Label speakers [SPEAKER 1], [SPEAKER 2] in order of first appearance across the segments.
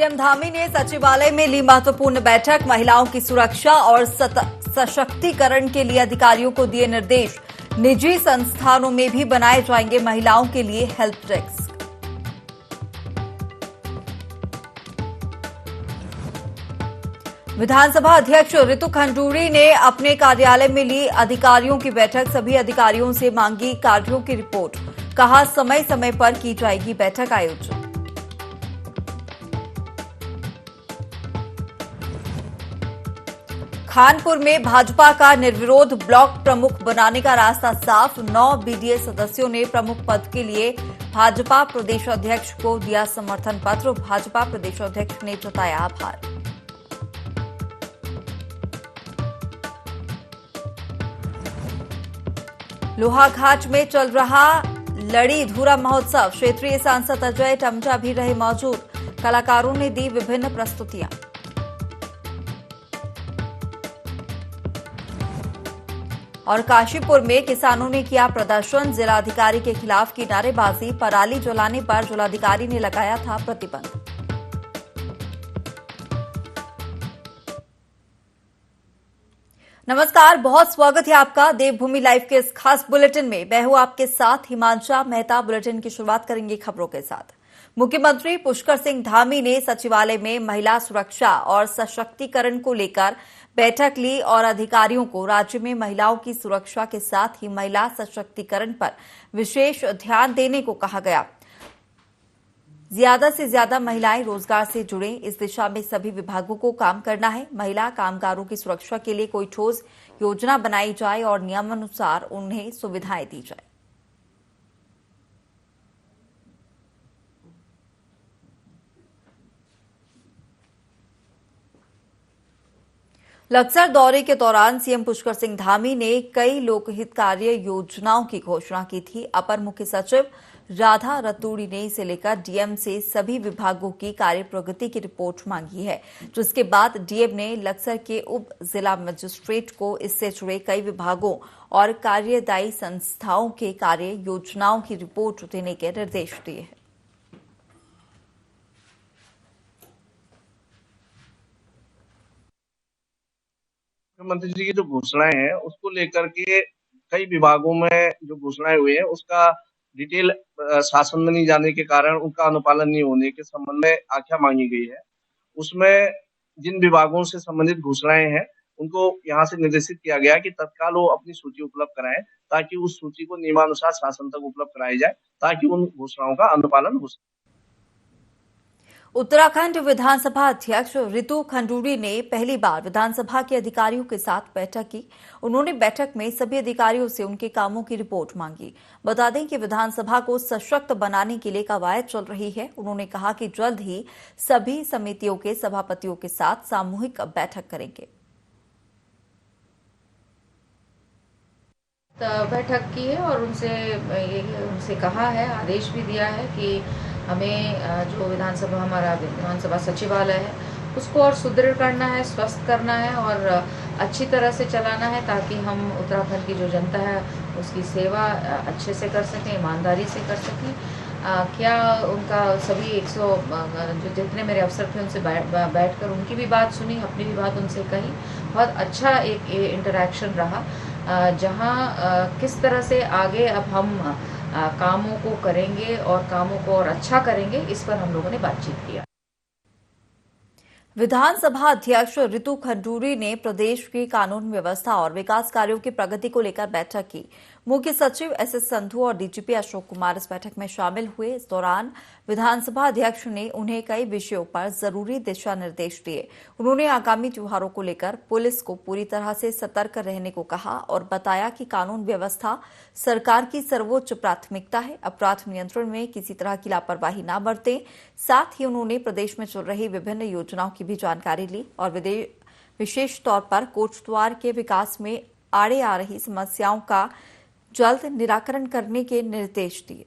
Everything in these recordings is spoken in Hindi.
[SPEAKER 1] सीएम धामी ने सचिवालय में ली महत्वपूर्ण बैठक। महिलाओं की सुरक्षा और सशक्तिकरण के लिए अधिकारियों को दिए निर्देश। निजी संस्थानों में भी बनाए जाएंगे महिलाओं के लिए हेल्प डेस्क। विधानसभा अध्यक्ष रितु खंडूरी ने अपने कार्यालय में ली अधिकारियों की बैठक। सभी अधिकारियों से मांगी कार्यों की रिपोर्ट। कहा समय समय पर की जाएगी बैठक आयोजित। खानपुर में भाजपा का निर्विरोध ब्लॉक प्रमुख बनाने का रास्ता साफ। 9 बीडीए सदस्यों ने प्रमुख पद के लिए भाजपा प्रदेश अध्यक्ष को दिया समर्थन पत्र। भाजपा प्रदेश अध्यक्ष ने जताया आभार। लोहाघाट में चल रहा लड़ी धूरा महोत्सव। क्षेत्रीय सांसद अजय टमटा भी रहे मौजूद। कलाकारों ने दी विभिन्न प्रस्तुतियां। और काशीपुर में किसानों ने किया प्रदर्शन। जिलाधिकारी के खिलाफ की नारेबाजी। पराली जलाने पर जिलाधिकारी ने लगाया था प्रतिबंध। नमस्कार, बहुत स्वागत है आपका देवभूमि लाइव के इस खास बुलेटिन में। मैं हूं आपके साथ हिमांशा मेहता। बुलेटिन की शुरुआत करेंगे खबरों के साथ। मुख्यमंत्री पुष्कर सिंह धामी ने सचिवालय में महिला सुरक्षा और सशक्तिकरण को लेकर बैठक ली और अधिकारियों को राज्य में महिलाओं की सुरक्षा के साथ ही महिला सशक्तिकरण पर विशेष ध्यान देने को कहा गया। ज्यादा से ज्यादा महिलाएं रोजगार से जुड़ें, इस दिशा में सभी विभागों को काम करना है। महिला कामगारों की सुरक्षा के लिए कोई ठोस योजना बनाई जाए और नियमानुसार उन्हें सुविधाएं दी जाए। लक्सर दौरे के दौरान सीएम पुष्कर सिंह धामी ने कई लोकहित कार्य योजनाओं की घोषणा की थी। अपर मुख्य सचिव राधा रतूड़ी ने इसे लेकर डीएम से सभी विभागों की कार्य प्रगति की रिपोर्ट मांगी है, जिसके बाद डीएम ने लक्सर के उप जिला मजिस्ट्रेट को इससे जुड़े कई विभागों और कार्यदायी संस्थाओं के कार्य योजनाओं की रिपोर्ट देने के निर्देश दिए हैं।
[SPEAKER 2] मुख्यमंत्री जी की जो घोषणाएं हैं उसको लेकर के कई विभागों में जो घोषणाएं हुई हैं उसका डिटेल शासन में नहीं जाने के कारण उनका अनुपालन नहीं होने के संबंध में आख्या मांगी गई है। उसमें जिन विभागों से संबंधित घोषणाएं हैं उनको यहाँ से निर्देशित किया गया कि तत्काल वो अपनी सूची उपलब्ध कराएं ताकि उस सूची को नियमानुसार शासन तक उपलब्ध कराई जाए ताकि उन घोषणाओं का अनुपालन हो सके।
[SPEAKER 1] उत्तराखंड विधानसभा अध्यक्ष रितु खंडूरी ने पहली बार विधानसभा के अधिकारियों के साथ बैठक की। उन्होंने बैठक में सभी अधिकारियों से उनके कामों की रिपोर्ट मांगी। बता दें कि विधानसभा को सशक्त बनाने के लिए कवायद चल रही है। उन्होंने कहा कि जल्द ही सभी समितियों के सभापतियों के साथ सामूहिक बैठक करेंगे।
[SPEAKER 3] बैठक की है और उनसे कहा है, आदेश भी दिया है कि हमें जो हमारा विधानसभा सचिवालय है उसको और सुदृढ़ करना है, स्वस्थ करना है और अच्छी तरह से चलाना है ताकि हम उत्तराखंड की जो जनता है उसकी सेवा अच्छे से कर सकें, ईमानदारी से कर सकें। क्या उनका सभी 100 जो जितने मेरे अफसर थे उनसे बैठकर उनकी भी बात सुनी, अपनी भी बात उनसे कही। बहुत अच्छा एक इंटरैक्शन रहा जहां किस तरह से आगे अब हम कामों को करेंगे और कामों को और अच्छा करेंगे, इस पर हम लोगों ने बातचीत किया।
[SPEAKER 1] विधानसभा अध्यक्ष रितु खंडूरी ने प्रदेश की कानून व्यवस्था और विकास कार्यों की प्रगति को लेकर बैठक की। मुख्य सचिव एसएस संधू और डीजीपी अशोक कुमार इस बैठक में शामिल हुए। इस दौरान विधानसभा अध्यक्ष ने उन्हें कई विषयों पर जरूरी दिशा निर्देश दिए। उन्होंने आगामी त्योहारों को लेकर पुलिस को पूरी तरह से सतर्क रहने को कहा और बताया कि कानून व्यवस्था सरकार की सर्वोच्च प्राथमिकता है। अपराध नियंत्रण में किसी तरह की लापरवाही न बरतें। साथ ही उन्होंने प्रदेश में चल रही विभिन्न योजनाओं की भी जानकारी ली और विशेष तौर पर कोटद्वार के विकास में आड़े आ रही समस्याओं का जल्द निराकरण करने के निर्देश दिए।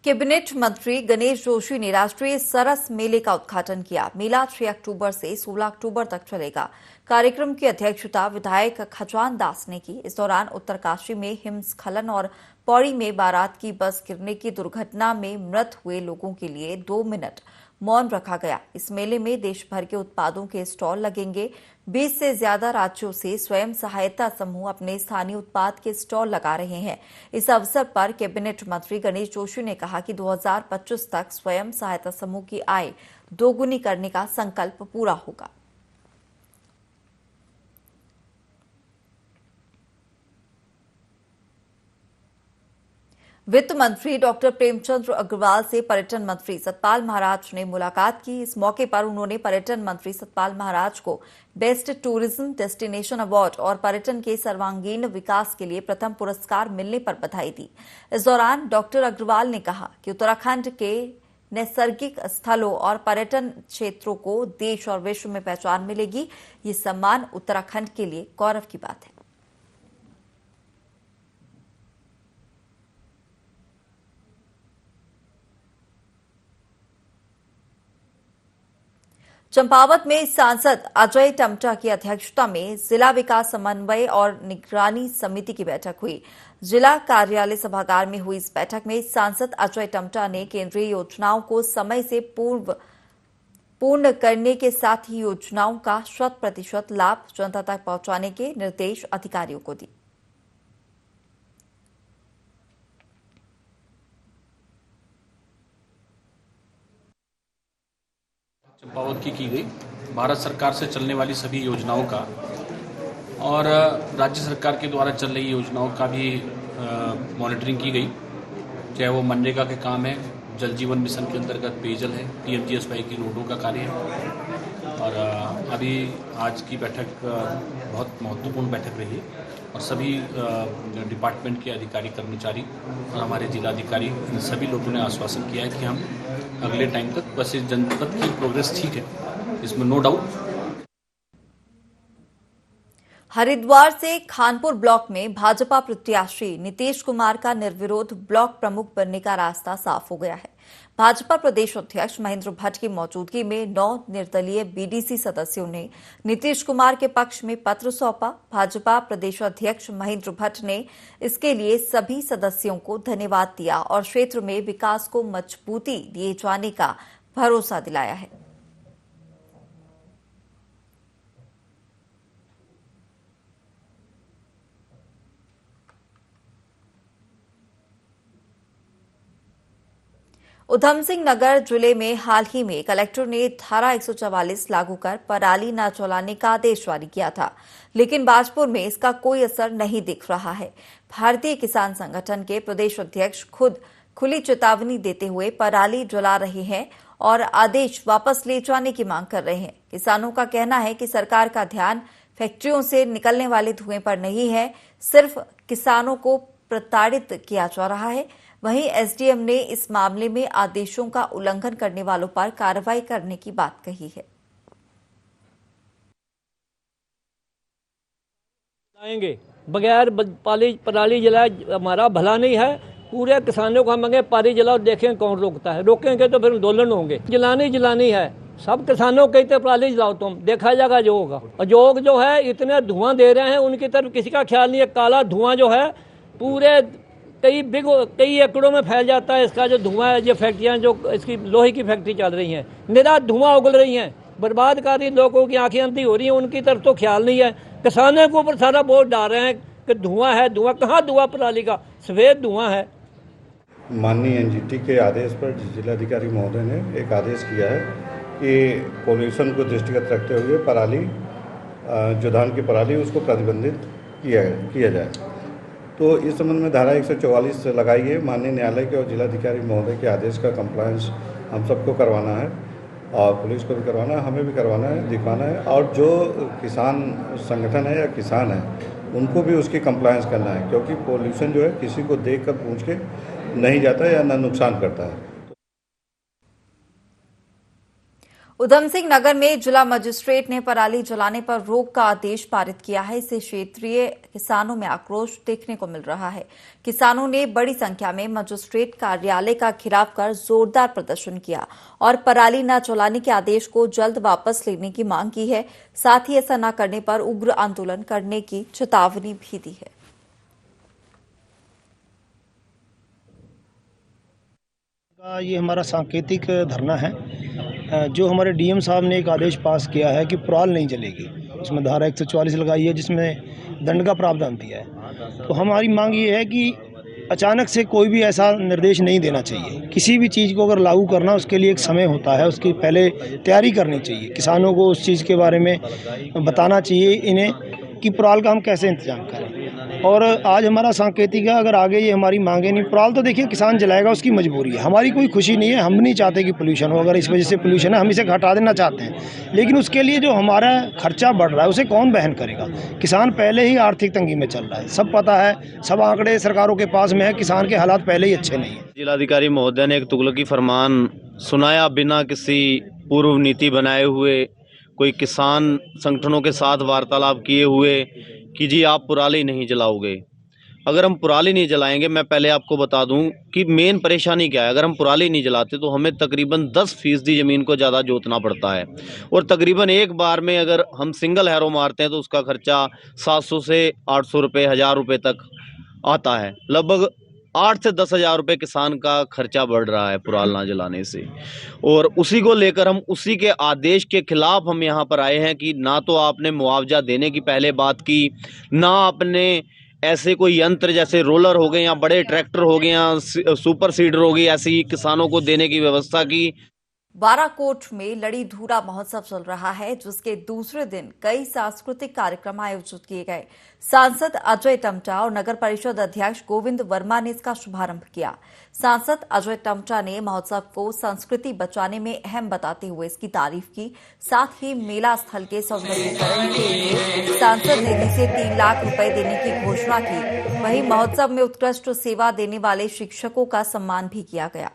[SPEAKER 1] कैबिनेट मंत्री गणेश जोशी ने राष्ट्रीय सरस मेले का उद्घाटन किया। मेला 6 अक्टूबर से 16 अक्टूबर तक चलेगा। कार्यक्रम की अध्यक्षता विधायक खजान दास ने की। इस दौरान उत्तरकाशी में हिमस्खलन और पौड़ी में बारात की बस गिरने की दुर्घटना में मृत हुए लोगों के लिए 2 मिनट मौन रखा गया। इस मेले में देश भर के उत्पादों के स्टॉल लगेंगे। 20 से ज्यादा राज्यों से स्वयं सहायता समूह अपने स्थानीय उत्पाद के स्टॉल लगा रहे हैं। इस अवसर पर कैबिनेट मंत्री गणेश जोशी ने कहा कि 2025 तक स्वयं सहायता समूह की आय दोगुनी करने का संकल्प पूरा होगा। वित्त मंत्री डॉक्टर प्रेमचंद अग्रवाल से पर्यटन मंत्री सतपाल महाराज ने मुलाकात की। इस मौके पर उन्होंने पर्यटन मंत्री सतपाल महाराज को बेस्ट टूरिज्म डेस्टिनेशन अवार्ड और पर्यटन के सर्वांगीण विकास के लिए प्रथम पुरस्कार मिलने पर बधाई दी। इस दौरान डॉक्टर अग्रवाल ने कहा कि उत्तराखंड के नैसर्गिक स्थलों और पर्यटन क्षेत्रों को देश और विश्व में पहचान मिलेगी। ये सम्मान उत्तराखंड के लिए गौरव की बात है। चंपावत में सांसद अजय टम्टा की अध्यक्षता में जिला विकास समन्वय और निगरानी समिति की बैठक हुई। जिला कार्यालय सभागार में हुई इस बैठक में सांसद अजय टम्टा ने केंद्रीय योजनाओं को समय से पूर्ण करने के साथ ही योजनाओं का 100% लाभ जनता तक पहुंचाने के निर्देश अधिकारियों को दिए।
[SPEAKER 4] चंपावत की गई भारत सरकार से चलने वाली सभी योजनाओं का और राज्य सरकार के द्वारा चल रही योजनाओं का भी मॉनिटरिंग की गई। चाहे वो मनरेगा के काम है, जल जीवन मिशन के अंतर्गत पेयजल है, पीएमजीएसवाई की रोडों का कार्य है। और अभी आज की बैठक बहुत महत्वपूर्ण बैठक रही है और सभी डिपार्टमेंट के अधिकारी कर्मचारी और हमारे जिलाधिकारी इन सभी लोगों ने आश्वासन किया है कि हम अगले टाइम तक बस इस जनपद की प्रोग्रेस ठीक है, इसमें नो डाउट।
[SPEAKER 1] हरिद्वार से खानपुर ब्लॉक में भाजपा प्रत्याशी नीतीश कुमार का निर्विरोध ब्लॉक प्रमुख बनने का रास्ता साफ हो गया है। भाजपा प्रदेश अध्यक्ष महेंद्र भट्ट की मौजूदगी में 9 निर्दलीय बीडीसी सदस्यों ने नीतीश कुमार के पक्ष में पत्र सौंपा। भाजपा प्रदेश अध्यक्ष महेंद्र भट्ट ने इसके लिए सभी सदस्यों को धन्यवाद दिया और क्षेत्र में विकास को मजबूती दिए जाने का भरोसा दिलाया है। उधम सिंह नगर जिले में हाल ही में कलेक्टर ने धारा 144 लागू कर पराली न जलाने का आदेश जारी किया था, लेकिन बाजपुर में इसका कोई असर नहीं दिख रहा है। भारतीय किसान संगठन के प्रदेश अध्यक्ष खुद खुली चेतावनी देते हुए पराली जला रहे हैं और आदेश वापस ले जाने की मांग कर रहे हैं। किसानों का कहना है कि सरकार का ध्यान फैक्ट्रियों से निकलने वाले धुएं पर नहीं है, सिर्फ किसानों को प्रताड़ित किया जा रहा है। वहीं एसडीएम ने इस मामले में आदेशों का उल्लंघन करने वालों पर कार्रवाई करने की बात कही है।
[SPEAKER 5] बगैर पराली जलाए हमारा भला नहीं है। पूरे किसानों को हम मांगे पराली जलाओ, देखें कौन रोकता है। रोकेंगे तो फिर आंदोलन होंगे। जलानी है, सब किसानों कहते पराली जलाओ, तुम देखा जाएगा जो होगा। और जो है इतने धुआं दे रहे हैं, उनकी तरफ किसी का ख्याल नहीं है। काला धुआं जो है पूरे कई एकड़ों में फैल जाता है। इसका जो धुआं है, ये फैक्ट्रियां जो इसकी लोहे की फैक्ट्री चल रही हैं, निरा धुआं उगल रही हैं, बर्बाद कर रही, लोगों की आंखें अंधी हो रही हैं। उनकी तरफ तो ख्याल नहीं है। किसानों के ऊपर सारा बोझ डाल रहे हैं कि धुआं है, धुआं कहाँ, धुआं पराली का सफेद धुआं है।
[SPEAKER 6] माननीय एनजीटी के आदेश पर जिलाधिकारी महोदय ने एक आदेश किया है कि पोल्यूशन को दृष्टिगत रखते हुए पराली, जो धान की पराली, उसको प्रतिबंधित किया जाए। तो इस संबंध में धारा 144 लगाई है। माननीय न्यायालय के और जिलाधिकारी महोदय के आदेश का कंप्लायंस हम सबको करवाना है और पुलिस को भी करवाना है, हमें भी करवाना है, दिखवाना है। और जो किसान संगठन है या किसान है, उनको भी उसकी कंप्लायंस करना है, क्योंकि पोल्यूशन जो है किसी को देख कर पूछ के नहीं जाता या ना नुकसान करता है।
[SPEAKER 1] उधम सिंह नगर में जिला मजिस्ट्रेट ने पराली जलाने पर रोक का आदेश पारित किया है। इससे क्षेत्रीय किसानों में आक्रोश देखने को मिल रहा है। किसानों ने बड़ी संख्या में मजिस्ट्रेट कार्यालय का घेराव कर जोरदार प्रदर्शन किया और पराली न जलाने के आदेश को जल्द वापस लेने की मांग की है। साथ ही ऐसा न करने पर उग्र आंदोलन करने की चेतावनी भी दी है।
[SPEAKER 7] ये हमारा सांकेतिक धरना है। जो हमारे डीएम साहब ने एक आदेश पास किया है कि पराल नहीं जलेगी, उसमें धारा 144 लगाई है जिसमें दंड का प्रावधान दिया है। तो हमारी मांग ये है कि अचानक से कोई भी ऐसा निर्देश नहीं देना चाहिए। किसी भी चीज़ को अगर लागू करना उसके लिए एक समय होता है, उसकी पहले तैयारी करनी चाहिए। किसानों को उस चीज़ के बारे में बताना चाहिए इन्हें कि पराल का हम कैसे इंतजाम करें। और आज हमारा सांकेतिक है, अगर आगे ये हमारी मांगे नहीं, पराल तो देखिए किसान जलाएगा, उसकी मजबूरी है, हमारी कोई खुशी नहीं है। हम नहीं चाहते कि पोल्यूशन हो, अगर इस वजह से पोल्यूशन है हम इसे हटा देना चाहते हैं, लेकिन उसके लिए जो हमारा खर्चा बढ़ रहा है उसे कौन वहन करेगा। किसान पहले ही आर्थिक तंगी में चल रहा है, सब पता है, सब आंकड़े सरकारों के पास में है। किसान के हालात पहले ही अच्छे नहीं है।
[SPEAKER 8] जिलाधिकारी महोदय ने एक तुगलकी फरमान सुनाया बिना किसी पूर्व नीति बनाए हुए, कोई किसान संगठनों के साथ वार्तालाप किए हुए कि जी आप पराली नहीं जलाओगे। अगर हम पराली नहीं जलाएंगे, मैं पहले आपको बता दूं कि मेन परेशानी क्या है। अगर हम पराली नहीं जलाते तो हमें तकरीबन 10% ज़मीन को ज़्यादा जोतना पड़ता है, और तकरीबन एक बार में अगर हम सिंगल हैरो मारते हैं तो उसका खर्चा 700 से 800 रुपये, 1000 रुपये तक आता है। लगभग 8 से 10 हज़ार रुपये किसान का खर्चा बढ़ रहा है पराल ना जलाने से, और उसी को लेकर हम उसी के आदेश के खिलाफ हम यहाँ पर आए हैं कि ना तो आपने मुआवजा देने की पहले बात की, ना आपने ऐसे कोई यंत्र जैसे रोलर हो गए या बड़े ट्रैक्टर हो गए या सुपर सीडर हो गई, ऐसी किसानों को देने की व्यवस्था की।
[SPEAKER 1] बाराकोट में लड़ी धूरा महोत्सव चल रहा है, जिसके दूसरे दिन कई सांस्कृतिक कार्यक्रम आयोजित किए गए। सांसद अजय टमटा और नगर परिषद अध्यक्ष गोविंद वर्मा ने इसका शुभारंभ किया। सांसद अजय टमटा ने महोत्सव को संस्कृति बचाने में अहम बताते हुए इसकी तारीफ की। साथ ही मेला स्थल के सौंदर्यीकरण के लिए सांसद निधि से 3 लाख रुपए देने की घोषणा की। वहीं महोत्सव में उत्कृष्ट सेवा देने वाले शिक्षकों का सम्मान भी किया गया।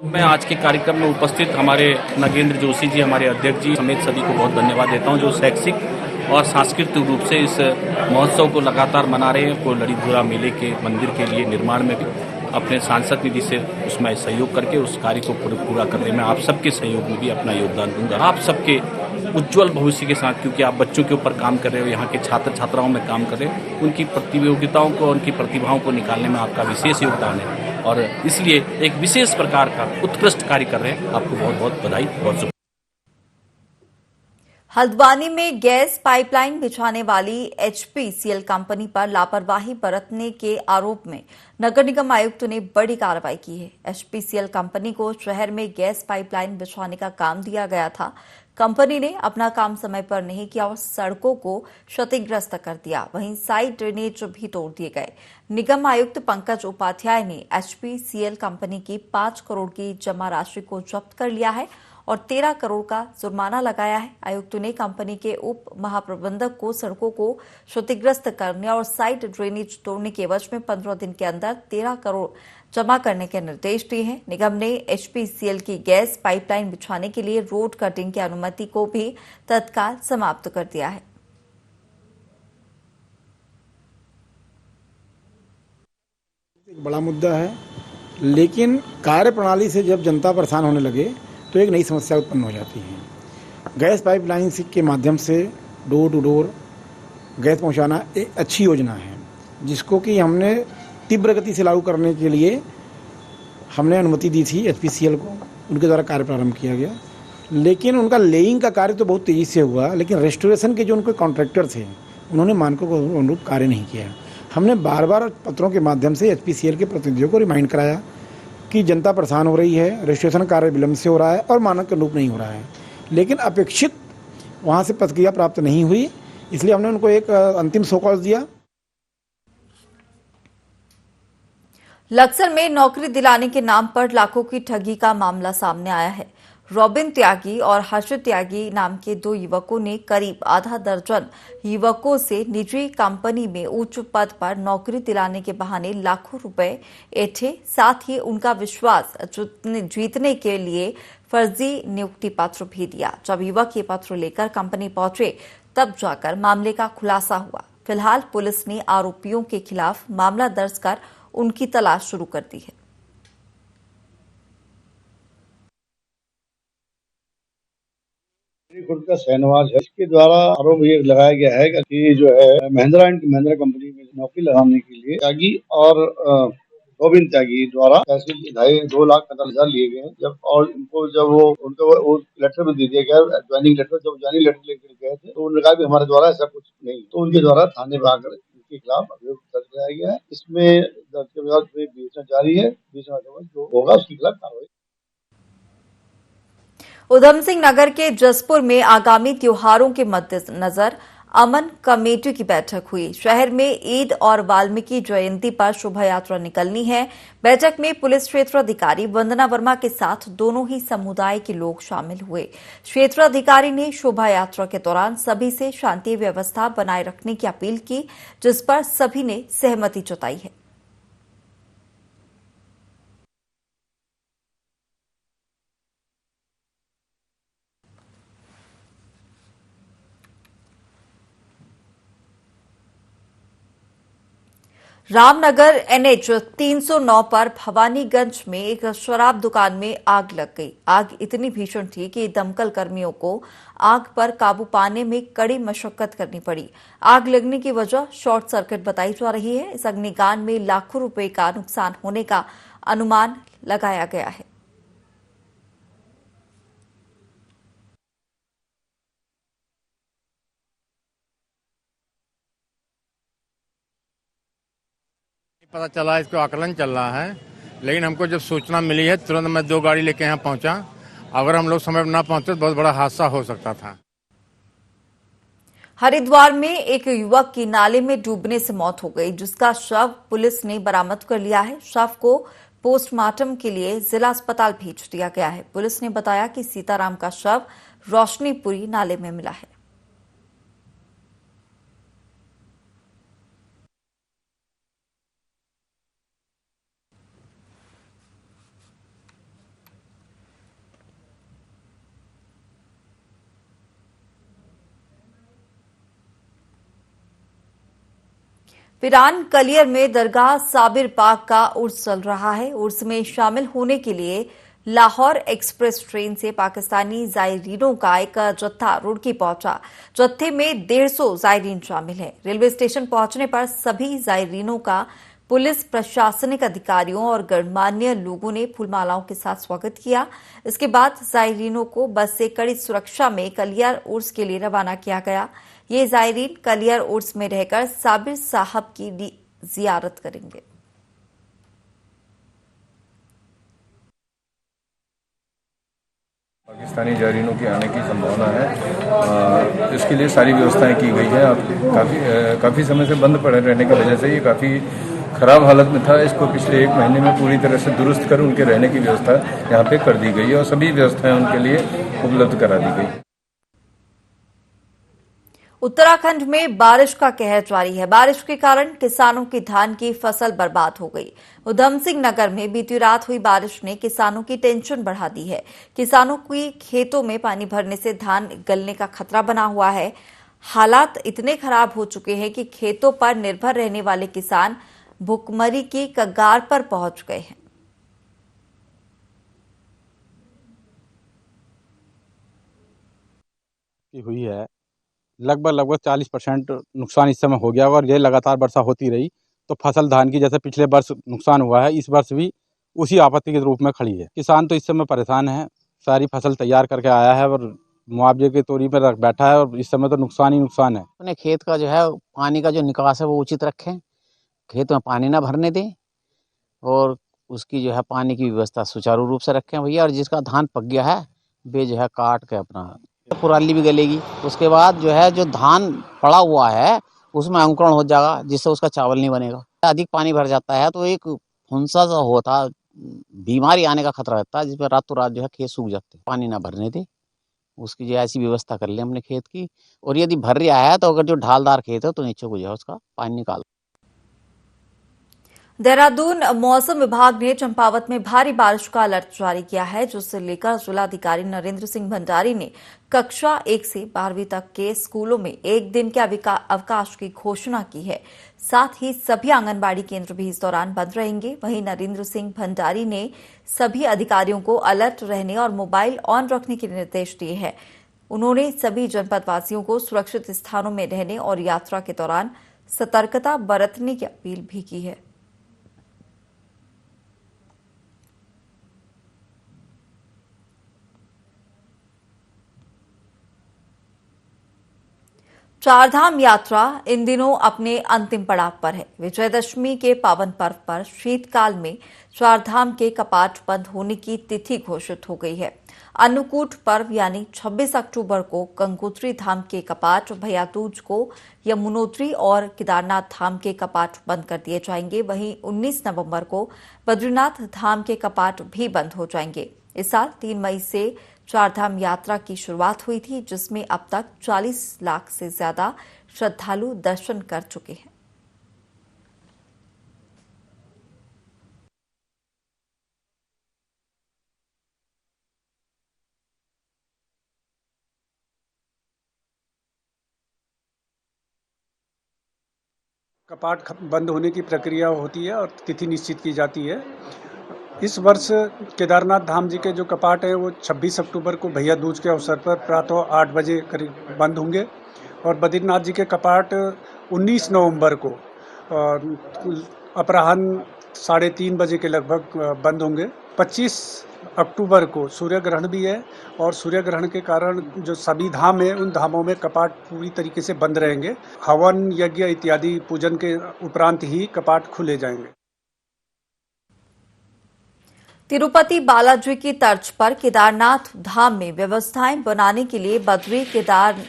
[SPEAKER 4] मैं आज के कार्यक्रम में उपस्थित हमारे नगेंद्र जोशी जी, हमारे अध्यक्ष जी समेत सभी को बहुत धन्यवाद देता हूं, जो शैक्षिक और सांस्कृतिक रूप से इस महोत्सव को लगातार मना रहे हैं। को लड़ी धूरा मेले के मंदिर के लिए निर्माण में भी अपने सांसद निधि से उसमें सहयोग करके उस कार्य को पूरा करने में आप सबके सहयोग में भी अपना योगदान दूंगा। आप सबके उज्जवल भविष्य के साथ, क्योंकि आप बच्चों के ऊपर काम कर रहे हो, यहाँ के छात्र छात्राओं में काम कर रहे हो, उनकी प्रतियोगिताओं को, उनकी प्रतिभाओं को निकालने में आपका विशेष योगदान है और इसलिए एक विशेष प्रकार का उत्कृष्ट कार्य कर रहे हैं। आपको बहुत बहुत बधाई, बहुत शुभकामनाएं।
[SPEAKER 1] हल्द्वानी में गैस पाइपलाइन बिछाने वाली एचपीसीएल कंपनी पर लापरवाही बरतने के आरोप में नगर निगम आयुक्त ने बड़ी कार्रवाई की है। एचपीसीएल कंपनी को शहर में गैस पाइपलाइन बिछाने का काम दिया गया था। कंपनी ने अपना काम समय पर नहीं किया और सड़कों को क्षतिग्रस्त कर दिया। वहीं साइड ड्रेनेज भी तोड़ दिए गए। निगम आयुक्त पंकज उपाध्याय ने एचपीसीएल कंपनी की 5 करोड़ की जमा राशि को जब्त कर लिया है और 13 करोड़ का जुर्माना लगाया है। आयुक्त ने कंपनी के उप महाप्रबंधक को सड़कों को क्षतिग्रस्त करने और साइड ड्रेनेज तोड़ने के एवज में 15 दिन के अंदर 13 करोड़ जमा करने के निर्देश दिए हैं। निगम ने एचपीसीएल की गैस पाइपलाइन बिछाने के लिए रोड कटिंग की अनुमति को भी तत्काल समाप्त कर दिया है।
[SPEAKER 9] एक बड़ा मुद्दा है, लेकिन कार्यप्रणाली से जब जनता परेशान होने लगे तो एक नई समस्या उत्पन्न हो जाती है। गैस पाइपलाइन के माध्यम से डोर टू डोर गैस पहुंचाना एक अच्छी योजना है, जिसको कि हमने तीव्र गति से लागू करने के लिए हमने अनुमति दी थी एचपीसीएल को, उनके द्वारा कार्य प्रारंभ किया गया। लेकिन उनका लेइंग का कार्य तो बहुत तेज़ी से हुआ, लेकिन रेस्टोरेशन के जो उनके कॉन्ट्रैक्टर थे उन्होंने मानकों को अनुरूप कार्य नहीं किया। हमने बार बार पत्रों के माध्यम से एचपीसीएल के प्रतिनिधियों को रिमाइंड कराया कि जनता परेशान हो रही है, रजिस्ट्रेशन कार्य विलंब से हो रहा है और मानक के अनुरूप नहीं हो रहा है, लेकिन अपेक्षित वहाँ से प्रतिक्रिया प्राप्त नहीं हुई, इसलिए हमने उनको एक अंतिम शोकॉज दिया।
[SPEAKER 1] लक्सर में नौकरी दिलाने के नाम पर लाखों की ठगी का मामला सामने आया है। रॉबिन त्यागी और हर्षित त्यागी नाम के 2 युवकों ने करीब आधा दर्जन युवकों से निजी कंपनी में उच्च पद पर नौकरी दिलाने के बहाने लाखों रुपए ऐंठे, साथ ही उनका विश्वास जीतने के लिए फर्जी नियुक्ति पत्र भी दिया। जब युवक ये पत्र लेकर कंपनी पहुंचे तब जाकर मामले का खुलासा हुआ। फिलहाल पुलिस ने आरोपियों के खिलाफ मामला दर्ज कर उनकी तलाश शुरू कर दी है।
[SPEAKER 6] खुद का शहनवाज है, इसके द्वारा आरोप ये लगाया गया है कि जो है महिंद्रा एंड महिंद्रा कंपनी में नौकरी लगाने के लिए त्यागी और रॉबिन त्यागी द्वारा पैसे 2,45,000 लिए गए हैं। जब और उनको वो लेटर भी दे दिया गया, ज्वाइनिंग लेटर। जब ज्वाइनिंग लेटर लेकर गए थे तो उन्होंने कहा कि हमारे द्वारा ऐसा कुछ नहीं, तो उनके द्वारा थाने में आकर उनके खिलाफ अभियोग दर्ज कराया गया है। इसमें दर्ज के बाद बेचना जारी है, बेचना जो होगा उसके खिलाफ कार्रवाई।
[SPEAKER 1] उधम सिंह नगर के जसपुर में आगामी त्योहारों के मद्देनजर अमन कमेटी की बैठक हुई। शहर में ईद और वाल्मीकि जयंती पर शोभा यात्रा निकलनी है। बैठक में पुलिस क्षेत्राधिकारी वंदना वर्मा के साथ दोनों ही समुदाय के लोग शामिल हुए। क्षेत्राधिकारी ने शोभा यात्रा के दौरान सभी से शांति व्यवस्था बनाए रखने की अपील की, जिस पर सभी ने सहमति जताई है। रामनगर एनएच 309 पर भवानीगंज में एक शराब दुकान में आग लग गई। आग इतनी भीषण थी कि दमकल कर्मियों को आग पर काबू पाने में कड़ी मशक्कत करनी पड़ी। आग लगने की वजह शॉर्ट सर्किट बताई जा रही है। इस अग्निकांड में लाखों रुपए का नुकसान होने का अनुमान लगाया गया है।
[SPEAKER 10] पता चला, इसको आकलन चल रहा है, लेकिन हमको जब सूचना मिली है तुरंत मैं 2 गाड़ी लेके यहाँ पहुंचा। अगर हम लोग समय पर ना पहुंचे तो बहुत बड़ा हादसा हो सकता था।
[SPEAKER 1] हरिद्वार में एक युवक की नाले में डूबने से मौत हो गई, जिसका शव पुलिस ने बरामद कर लिया है। शव को पोस्टमार्टम के लिए जिला अस्पताल भेज दिया गया है। पुलिस ने बताया कि सीताराम का शव रोशनीपुरी नाले में मिला है। पिरान कलियर में दरगाह साबिर पाक का उर्स चल रहा है। उर्स में शामिल होने के लिए लाहौर एक्सप्रेस ट्रेन से पाकिस्तानी जायरीनों का एक जत्था रुड़की पहुंचा। जत्थे में 150 जायरीन शामिल हैं। रेलवे स्टेशन पहुंचने पर सभी जायरीनों का पुलिस, प्रशासनिक अधिकारियों और गणमान्य लोगों ने फूलमालाओं के साथ स्वागत किया। इसके बाद जायरीनों को बस से कड़ी सुरक्षा में कलियर उर्स के लिए रवाना किया गया। ये जायरीन कलियर उर्स में रहकर साबिर साहब की जियारत करेंगे।
[SPEAKER 11] पाकिस्तानी जायरीनों के आने की संभावना है। इसके लिए सारी व्यवस्थाएं की गई है। अब काफ़ी समय से बंद पड़े रहने की वजह से ये काफ़ी खराब हालत में था। इसको पिछले 1 महीने में पूरी तरह से दुरुस्त कर उनके रहने की व्यवस्था यहाँ पे कर दी गई है और सभी व्यवस्थाएं उनके लिए उपलब्ध करा दी गई।
[SPEAKER 1] उत्तराखंड में बारिश का कहर जारी है। बारिश के कारण किसानों की धान की फसल बर्बाद हो गई। उधम सिंह नगर में बीती रात हुई बारिश ने किसानों की टेंशन बढ़ा दी है। किसानों की खेतों में पानी भरने से धान गलने का खतरा बना हुआ है। हालात इतने खराब हो चुके हैं कि खेतों पर निर्भर रहने वाले किसान भुखमरी की कगार पर पहुंच गए हैं।
[SPEAKER 12] हुई है लगभग 40% नुकसान इस समय हो गया। और ये लगातार वर्षा होती रही तो फसल धान की जैसे पिछले वर्ष नुकसान हुआ है, इस वर्ष भी उसी आपत्ति के रूप में खड़ी है। किसान तो इस समय परेशान है, सारी फसल तैयार करके आया है और मुआवजे के तौर पर बैठा है और इस समय तो नुकसान ही नुकसान है।
[SPEAKER 13] अपने खेत का जो है पानी का जो निकास है वो उचित रखें, खेत में पानी ना भरने दें और उसकी जो है पानी की व्यवस्था सुचारू रूप से रखें भैया। और जिसका धान पक गया है वे जो है काट के अपना पुराली भी गलेगी। उसके बाद जो है जो धान पड़ा हुआ है उसमें अंकुरण हो जाएगा, जिससे उसका चावल नहीं बनेगा। अधिक पानी भर जाता है तो एक फुंसा सा होता बीमारी आने का खतरा रहता है, जिसमें रातों रात जो है खेत सूख जाते हैं, पानी ना भरने दे। उसकी जो ऐसी व्यवस्था कर ले हमने खेत की, और यदि भर रहा है तो अगर जो ढालदार खेत है तो नीचे को जो है उसका पानी निकाल।
[SPEAKER 1] देहरादून मौसम विभाग ने चंपावत में भारी बारिश का अलर्ट जारी किया है, जिसे लेकर जिलाधिकारी नरेंद्र सिंह भंडारी ने कक्षा 1 से 12वीं तक के स्कूलों में एक दिन के अवकाश की घोषणा की है। साथ ही सभी आंगनबाड़ी केंद्र भी इस दौरान बंद रहेंगे। वहीं नरेंद्र सिंह भंडारी ने सभी अधिकारियों को अलर्ट रहने और मोबाइल ऑन रखने के निर्देश दिए हैं। उन्होंने सभी जनपदवासियों को सुरक्षित स्थानों में रहने और यात्रा के दौरान सतर्कता बरतने की अपील भी की है। चारधाम यात्रा इन दिनों अपने अंतिम पड़ाव पर है। विजयदशमी के पावन पर्व पर शीतकाल में चारधाम के कपाट बंद होने की तिथि घोषित हो गई है। अन्नकूट पर्व यानी 26 अक्टूबर को गंगोत्री धाम के कपाट, भैया दूज को यमुनोत्री और केदारनाथ धाम के कपाट बंद कर दिए जाएंगे। वहीं 19 नवंबर को बद्रीनाथ धाम के कपाट भी बंद हो जाएंगे। इस साल 3 मई से चारधाम यात्रा की शुरुआत हुई थी, जिसमें अब तक 40 लाख से ज्यादा श्रद्धालु दर्शन कर चुके हैं।
[SPEAKER 14] कपाट बंद होने की प्रक्रिया होती है और तिथि निश्चित की जाती है। इस वर्ष केदारनाथ धाम जी के जो कपाट हैं वो 26 अक्टूबर को भैया दूज के अवसर पर प्रातः 8 बजे करीब बंद होंगे और बद्रीनाथ जी के कपाट 19 नवंबर को अपराह्न 3:30 बजे के लगभग बंद होंगे। 25 अक्टूबर को सूर्य ग्रहण भी है और सूर्य ग्रहण के कारण जो सभी धाम है उन धामों में कपाट पूरी तरीके से बंद रहेंगे। हवन यज्ञ इत्यादि पूजन के उपरांत ही कपाट खुले जाएंगे।
[SPEAKER 1] तिरुपति बालाजी की तर्ज पर केदारनाथ धाम में व्यवस्थाएं बनाने के लिए बद्री केदार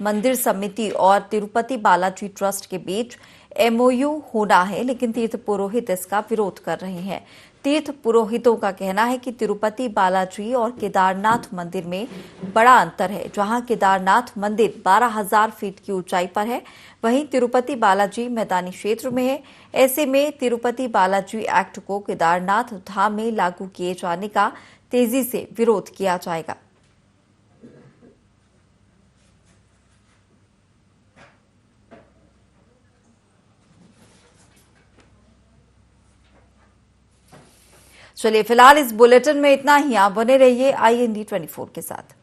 [SPEAKER 1] मंदिर समिति और तिरुपति बालाजी ट्रस्ट के बीच एमओयू होना है, लेकिन तीर्थ पुरोहित इसका विरोध कर रहे हैं। तीर्थ पुरोहितों का कहना है कि तिरुपति बालाजी और केदारनाथ मंदिर में बड़ा अंतर है। जहां केदारनाथ मंदिर 12,000 फीट की ऊंचाई पर है, वहीं तिरुपति बालाजी मैदानी क्षेत्र में है। ऐसे में तिरुपति बालाजी एक्ट को केदारनाथ धाम में लागू किए जाने का तेजी से विरोध किया जाएगा। चलिए फिलहाल इस बुलेटिन में इतना ही। आप बने रहिए IND 24 के साथ।